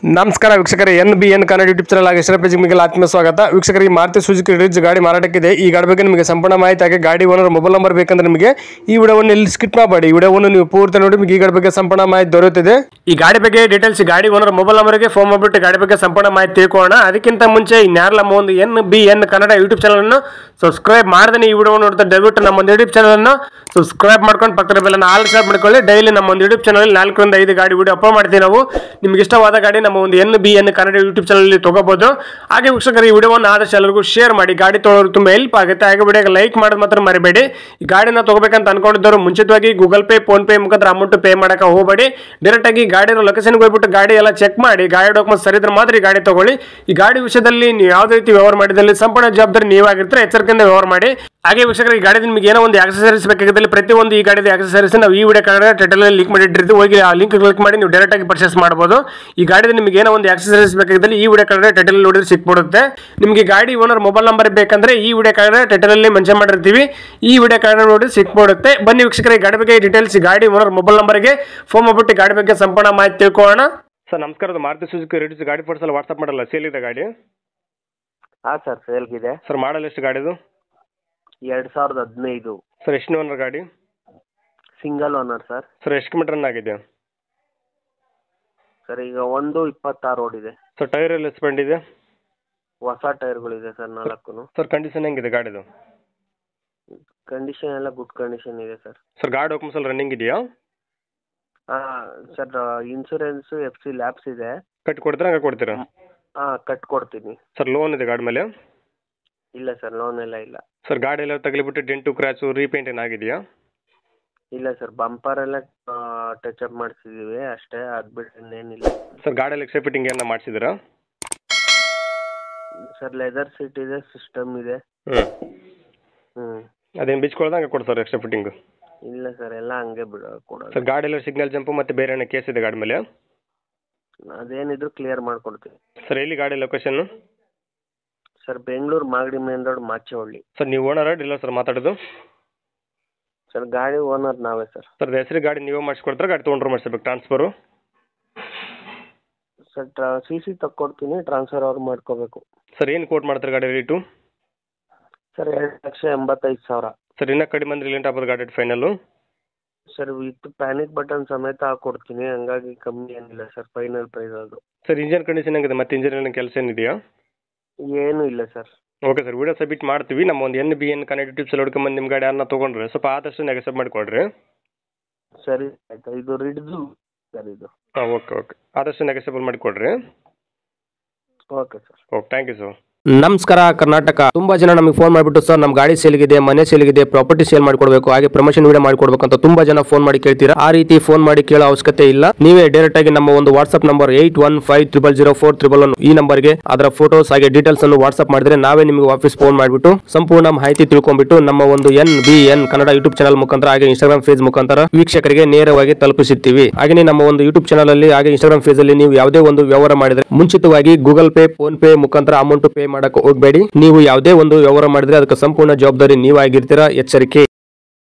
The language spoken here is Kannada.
ನಮಸ್ಕಾರ ವೀಕ್ಷಕರೇ, NBN ಕನ್ನಡ ಯೂಟ್ಯೂಬ್ ಚಾನಲ್ ಆಗಿ ಹೆಸರ ಪೇಜ್ ನಿಮಗೆ ಆತ್ಮೀಯ ಸ್ವಾಗತ. ವೀಕ್ಷಕರಿಗೆ ಮಾರುತಿ ಸುಜುಕಿ ರಿಡ್ಜ್ ಗಾಡಿ ಮಾರಾಟಕ್ಕಿದೆ. ಈ ಗಾಡಿ ಬಗ್ಗೆ ನಿಮಗೆ ಸಂಪೂರ್ಣ ಮಾಹಿತಿ ಹಾಗೆ ಗಾಡಿ ಓನರ್ ಮೊಬೈಲ್ ನಂಬರ್ ಬೇಕಂದ್ರೆ ನಿಮಗೆ ಈ ವಿಡಿಯೋವನ್ನು ಇಲ್ಲಿ ಸ್ಕಿಪ್ ಮಾಡಬೇಡಿ. ಈ ವಿಡಿಯೋವನ್ನು ನೀವು ಪೂರ್ತಿ ನೋಡಿ ನಿಮಗೆ ಈ ಗಾಡಿ ಬಗ್ಗೆ ಸಂಪೂರ್ಣ ಮಾಹಿತಿ ದೊರೆಯುತ್ತದೆ. ಈ ಗಾಡಿ ಬಗ್ಗೆ ಡೀಟೇಲ್ಸ್ ಗಾಡಿ ಓನರ್ ಮೊಬೈಲ್ ನಂಬರ್ಗೆ ಫೋನ್ ಮಾಡಿಬಿಟ್ಟು ಗಾಡಿ ಬಗ್ಗೆ ಸಂಪೂರ್ಣ ಮಾಹಿತಿ ತಿಳ್ಕೊಳ್ಳೋಣ. ಅದಕ್ಕಿಂತ ಮುಂಚೆ ಇನ್ಯಾರಲ್ಲ ಒಂದು NBN ಕನ್ನಡ ಯೂಟ್ಯೂಬ್ ಚಾನಲ್ ಅನ್ನು ಸಬ್ಸ್ಕ್ರೈಬ್ ಮಾಡದೇ ಈ ವಿಡಿಯೋ ನೋಡ್ತಾ ದಯವಿಟ್ಟು ನಮ್ಮ ಒಂದು ಯೂಟ್ಯೂಬ್ ಚಾನಲ್ ಅನ್ನು ಸಬ್ಸ್ಕ್ರೈಬ್ ಮಾಡ್ಕೊಂಡು ಪಕ್ಕದ ಬೆಲ್ಲನ್ನು ಆಲ್ ಕ್ಲಿಕ್ ಮಾಡ್ಕೊಳ್ಳಿ. ಡೈಲಿ ನಮ್ಮ ಒಂದು ಯೂಟ್ಯೂಬ್ ಚಾನಲ್ 4 ರಿಂದ 5 ಗಾಡಿ ವಿಡಿಯೋ ಅಪ್ಲೋಡ್ ಮಾಡ್ತೀವಿ. ನಾವು ನಿಮ್ಗೆ ಇಷ್ಟವಾದ ಗಾಡಿ ನಮ್ಮ ಒಂದು NBN ಕನ್ನಡ ಯೂಟ್ಯೂಬ್ ಚಾನಲ್ ತಗೋಬಹುದು. ಹಾಗೆ ವೀಕ್ಷಕರು ಈ ವಿಡಿಯೋವನ್ನು ಆದಷ್ಟು ಎಲ್ಲರಿಗೂ ಶೇರ್ ಮಾಡಿ. ಗಾಡಿ ತೊಗೊಳ್ಳೋರು ತುಂಬಾ ಹೆಲ್ಪ್ ಆಗುತ್ತೆ. ಹಾಗೆ ವಿಡಿಯೋಗೆ ಲೈಕ್ ಮಾಡೋದು ಮಾತ್ರ ಮರಿಬೇಡಿ. ಈ ಗಾಡಿನ ತಗೋಬೇಕಂತ ಅನ್ಕೊಂಡಿದ್ದವರು ಮುಂಚಿತವಾಗಿ ಗೂಗಲ್ ಪೇ, ಫೋನ್ ಪೇ ಮುಖಾಂತರ ಅಮೌಂಟ್ ಪೇ ಮಾಡಕ್ಕೆ ಹೋಗಬೇಡಿ. ಡೈರೆಕ್ಟ್ ಆಗಿ ಗಾಡಿ ಲೊಕೇಶನ್ಗೆ ಹೋಗ್ಬಿಟ್ಟು ಗಾಡಿ ಎಲ್ಲ ಚೆಕ್ ಮಾಡಿ, ಗಾಡಿ ಡಾಕ್ಯುಮೆಂಟ್ಸ್ ಸರಿ ಇದ್ರೆ ಮಾತ್ರ ಈ ಗಾಡಿ ತಗೊಳ್ಳಿ. ಈ ಗಾಡಿ ವಿಷಯದಲ್ಲಿ ನೀವು ಯಾವುದೇ ರೀತಿ ವ್ಯವಹಾರ ಮಾಡಿದಲ್ಲಿ ಸಂಪೂರ್ಣ ಜವಾಬ್ದಾರಿ ನೀವಾಗಿರ್ತಾರೆ. ಎಚ್ಚರಿಕೆಯಿಂದ ವ್ಯವಹಾರ ಮಾಡಿ. ಹಾಗೆ ವೀಕ್ಷಕರು ಈ ಗಾಡಿ ನಿಮಗೆ ಏನೋ ಒಂದು ಆಕ್ಸೆಸರೀಸ್ ಬೇಕಾಗಿದ್ದಲ್ಲಿ ಪ್ರತಿಯೊಂದು ಈ ಗಾಡಿದ ಆಕ್ಸೆಸರೀಸ್ ನಾವು ಈ ವಿಡಿಯೋ ಕಾರ್ಡ್ ಟೈಟಲ್ ಲಿಂಕ್ ಮಾಡಿಟ್ಟಿರ್ತೀವಿ. ಹೋಗಿ ಆ ಲಿಂಕ್ ಕ್ಲಿಕ್ ಮಾಡಿ ನೀವು ಡೈರೆಕ್ಟ್ ಆಗಿ ಪರ್ಚೇಸ್ ಮಾಡಬಹುದು. ಈ ಗಾಡಿದ ನಿಮಗೆ ಏನೋ ಒಂದು ಆಕ್ಸೆಸರೀಸ್ ಬೇಕಾಗಿದ್ದಲ್ಲಿ ಈ ವಿಡಿಯೋ ಕಾರ್ಡ್ ಟೈಟಲ್ ನೋಡಿದ್ರೆ ಸಿಕ್ಬಿಡುತ್ತೆ. ನಿಮಗೆ ಗಾಡಿ ಓನರ್ ಮೊಬೈಲ್ ನಂಬರ್ ಬೇಕಂದ್ರೆ ಈ ವಿಡಿಯೋ ಕಾರ್ಡ್ ಟೈಟಲ್ ಅಲ್ಲಿ ಮೆನ್ಷನ್ ಮಾಡಿರ್ತೀವಿ. ಈ ವಿಡಿಯೋ ಕಾರ್ಡ್ ನೋಡಿ ಸಿಕ್ಬಿಡುತ್ತೆ. ಬನ್ನಿ ವೀಕ್ಷಕರ ಈ ಗಾಡಿ ಬಗ್ಗೆ ಡೀಟೇಲ್ಸ್ ಗಾಡಿ ಓನರ್ ಮೊಬೈಲ್ ನಂಬರ್ಗೆ ಫೋನ್ ಮಾಡ್ಬಿಟ್ಟು ಗಾಡಿ ಬಗ್ಗೆ ಸಂಪೂರ್ಣ ಮಾಹಿತಿ ತಿಳ್ಕೊಳ್ಳೋಣ. ಸರ್ ನಮಸ್ಕಾರ, ಮಾರುತಿ ಸುಜುಕಿ ರಿಡ್ಜ್ ಗಾಡಿ ಫೋಟೋಸ್ ವಾಟ್ಸ್ಆಪ್ ಮಾಡಲ್ಲ, ಸೇಲ್ ಇದೆ ಗಾಡಿ? ಹಾಂ ಸರ್, ಸೇಲ್ಗಿದೆ. ಸರ್ ಮಾಡಲ್ ಎಷ್ಟು ಗಾಡಿದು? 2015. ಸರ್ ಎಷ್ಟು ಓನರ್ ಗಾಡಿ? Single owner sir. ಸರ್ ಎಷ್ಟು ಕಿಲೋಮೀಟರ್ ರನ್ ಆಗಿದೆ? ಸರ್ ಈಗ 1.26 ಓಡಿದೆ. ಸರ್ ಟೈರ್ ಎಲ್ಲ ಸ್ಪೆಂಡ್ ಇದೆ? ಹೊಸ ಟೈರ್ಗಳಿದೆ ಸರ್ 4. ಸರ್ ಕಂಡೀಷನ್ ಹೆಂಗಿದೆ ಗಾಡಿದು? ಕಂಡೀಷನ್ ಎಲ್ಲ ಗುಡ್ ಕಂಡೀಷನ್ ಇದೆ ಸರ್. ಸರ್ ಗಾಡಿ ಡಾಕ್ಯುಮೆಂಟ್ಸ್ ಎಲ್ಲ ರನ್ನಿಂಗ್ ಇದೆಯಾ? ಹಾಂ ಸರ್, ಇನ್ಶೂರೆನ್ಸು FC ಲ್ಯಾಬ್ಸ್ ಇದೆ. ಕಟ್ಟಿ ಕೊಡ್ತೀರಾ ಹಂಗೆ ಕೊಡ್ತೀರಾ? ಹಾಂ ಕಟ್ಕೊಡ್ತೀನಿ. ಸರ್ ಲೋನ್ ಇದೆ ಗಾಡಿ ಮೇಲೆ? ಇಲ್ಲ ಸರ್, ಲೋನ್ ಎಲ್ಲ ಇಲ್ಲ. ಸರ್ ಗಾಡಿ ಎಲ್ಲ ತಗಲಿಬಿಟ್ಟು ಡೆಂಟು ಕ್ರ್ಯಾಚು ರೀಪೇಂಟ್ ಏನಾಗಿದೆಯಾ? ಇಲ್ಲ ಸರ್, ಬಂಪರ್ ಎಲ್ಲ ಟಚ್ ಅಪ್ ಮಾಡಿಸಿದ್ದೀವಿ ಅಷ್ಟೇ, ಅದು ಬಿಟ್ಟು ಇನ್ನೇನಿಲ್ಲ. ಸರ್ ಗಾಡಿ ಎಲ್ಲ ಎಕ್ಸ್ಟ್ರಾ ಫಿಟ್ಟಿಂಗ್ ಏನ ಮಾಡಿಸಿದ್ದೀರಾ? ಸರ್ ಲೆದರ್ ಸೀಟ್ ಇದೆ, ಸಿಸ್ಟಮ್ ಇದೆ. ಅದೇನು ಬಿಚ್ಕೊಳ್ದ ಹಂಗೆ ಕೊಡ್ತಾರೆ ಎಕ್ಸ್ಟ್ರಾ ಫಿಟ್ಟಿಂಗು? ಇಲ್ಲ ಸರ್, ಎಲ್ಲ ಹಂಗೆ ಕೊಡೋದು. ಸರ್ ಗಾಡಿ ಎಲ್ಲ ಸಿಗ್ನಲ್ ಜಂಪು ಮತ್ತು ಬೇರೆ ಏನೋ ಕೇಸ್ ಇದೆ ಗಾಡಿ ಮೇಲೆ? ಅದೇನಿದ್ರು ಕ್ಲಿಯರ್ ಮಾಡಿಕೊಡ್ತೀವಿ. ಸರ್ ಎಲ್ಲಿ ಗಾಡಿ location? Sir Bengaluru Magadi main road, Machehalli. Sir ನೀವು ಓನರ ಡೀಲರ್ ಸರ್ ಮಾತಾಡೋದು? ಸರ್ ಗಾಡಿ ಓನರ್ ನಾವೇ ಸರ್. ಸರ್ ಹೆಸರು ಗಾಡಿ ನೀವೇ ಮಾಡಿಸ್ಕೊಡ್ತಾರೆ, ಗಾಡಿ ತೊಗೊಂಡ್ರು ಮಾಡಿಸ್ಬೇಕು ಟ್ರಾನ್ಸ್ಫರು? ಸರ್ CC ತಕ್ಕೊಡ್ತೀನಿ, ಟ್ರಾನ್ಸ್ಫರ್ ಅವ್ರು ಮಾಡ್ಕೋಬೇಕು. ಸರ್ ಏನು ಕೋಟ್ ಮಾಡ್ತಾರೆ ಗಾಡಿ ರೇಟು? ಸರ್ 2,85,000. ಸರ್ ಇನ್ನೂ ಕಡಿಮೆ ಅಂದ್ರೆ ಲೇಟ್ ಆಗ್ಬೋದು ಗಾಡಿ final? Sir with panic button ಸಮೇತ ಹಾಕ್ಕೊಡ್ತೀನಿ, ಹಂಗಾಗಿ ಕಮ್ಮಿ ಏನಿಲ್ಲ ಸರ್, ಫೈನಲ್ ಪ್ರೈಸ್ ಅದು. ಸರ್ ಇಂಜನ್ ಕಂಡೀಷನ್ ಹೆಂಗಿದೆ, ಮತ್ತೆ ಇಂಜನ್ ಕೆಲಸ ಏನಿದೆಯಾ? ಏನೂ ಇಲ್ಲ sir. Okay sir, video submit ಮಾಡ್ತೀವಿ. ನಮ್ಮ ಒಂದು NBN ಕನ್ನಡ ಯೂಟ್ಯೂಬ್ ಚಾನಲ್ ಹುಡ್ಕೊಂಬಂದು ನಿಮ್ಮ ಗಾಡಿ ಯಾರನ್ನ ತೊಗೊಂಡ್ರೆ ಸ್ವಲ್ಪ ಆದಷ್ಟು ನೆಗೆಸಬ್ ಮಾಡಿಕೊಡ್ರಿ. ಸರಿ ಆಯ್ತು, ಇದು ರಿಡ್ಜು ಸರ್ ಇದು. ಹಾಂ ಓಕೆ ಆದಷ್ಟು ನೆಗೆಸಬಲ್ ಮಾಡಿಕೊಡ್ರಿ. Okay sir. Okay, thank you sir. ನಮಸ್ಕಾರ ಕರ್ನಾಟಕ. ತುಂಬಾ ಜನ ನಮಗೆ ಫೋನ್ ಮಾಡಿಬಿಟ್ಟು ಸರ್ ನಮ್ಮ ಗಾಡಿ ಸೇಲ್ಗಿದೆ, ಮನೆ ಸೇಲ್ಗಿದೆ, ಪ್ರಾಪರ್ಟಿ ಸೇಲ್ ಮಾಡ್ಕೊಡ್ಬೇಕು, ಹಾಗೆ ಪ್ರಮೋಷನ್ ವಿಡಿಯೋ ಮಾಡ್ಕೊಡ್ಬೇಕು ಅಂತ ತುಂಬಾ ಜನ ಫೋನ್ ಮಾಡಿ ಕೇಳ್ತೀರಾ. ಆ ರೀತಿ ಫೋನ್ ಮಾಡಿ ಕೇಳೋ ಅವಶ್ಯಕತೆ ಇಲ್ಲ. ನೀವೇ ಡೈರೆಕ್ಟ್ ಆಗಿ ನಮ್ಮ ಒಂದು ವಾಟ್ಸ್ಆಪ್ ನಂಬರ್ 81500411 ಈ ನಂಬರ್ಗೆ ಅದರ ಫೋಟೋಸ್ ಹಾಗೆ ಡೀಟೇಲ್ಸ್ ಅನ್ನು ವಾಟ್ಸ್ಆಪ್ ಮಾಡಿದ್ರೆ ನಾವೇ ನಿಮಗೆ ವಾಪಸ್ ಫೋನ್ ಮಾಡಿಬಿಟ್ಟು ಸಂಪೂರ್ಣ ಮಾಹಿತಿ ತಿಳ್ಕೊಂಡ್ಬಿಟ್ಟು ನಮ್ಮ ಒಂದು NBN ಕನ್ನಡ ಯೂಟ್ಯೂಬ್ ಚಾನಲ್ ಮುಖಾಂತರ ಹಾಗೆ ಇನ್ಸ್ಟಾಗ್ರಾಮ್ ಪೇಜ್ ಮುಖಾಂತರ ವೀಕ್ಷಕರಿಗೆ ನೇರವಾಗಿ ತಲುಪಿಸುತ್ತೀವಿ. ಹಾಗೆ ನಮ್ಮ ಒಂದು ಯೂಟ್ಯೂಬ್ ಚಾನಲ್ ಅಲ್ಲಿ ಹಾಗೆ ಇನ್ಸ್ಟಾಗ್ರಾಮ್ ಪೇಜ್ ಅಲ್ಲಿ ನೀವು ಯಾವುದೇ ಒಂದು ವ್ಯವಹಾರ ಮಾಡಿದ್ರೆ ಮುಂಚಿತವಾಗಿ ಗೂಗಲ್ ಪೇ, ಫೋನ್ ಪೇ ಮುಖಾಂತರ ಅಮೌಂಟ್ ಪೇ ಮಾಡಕ್ಕೆ ಹೋಗಬೇಡಿ. ನೀವು ಯಾವುದೇ ಒಂದು ವ್ಯವಹಾರ ಮಾಡಿದ್ರೆ ಅದಕ್ಕೆ ಸಂಪೂರ್ಣ ಜವಾಬ್ದಾರಿ ನೀವಾಗಿರ್ತೀರಾ. ಎಚ್ಚರಿಕೆ.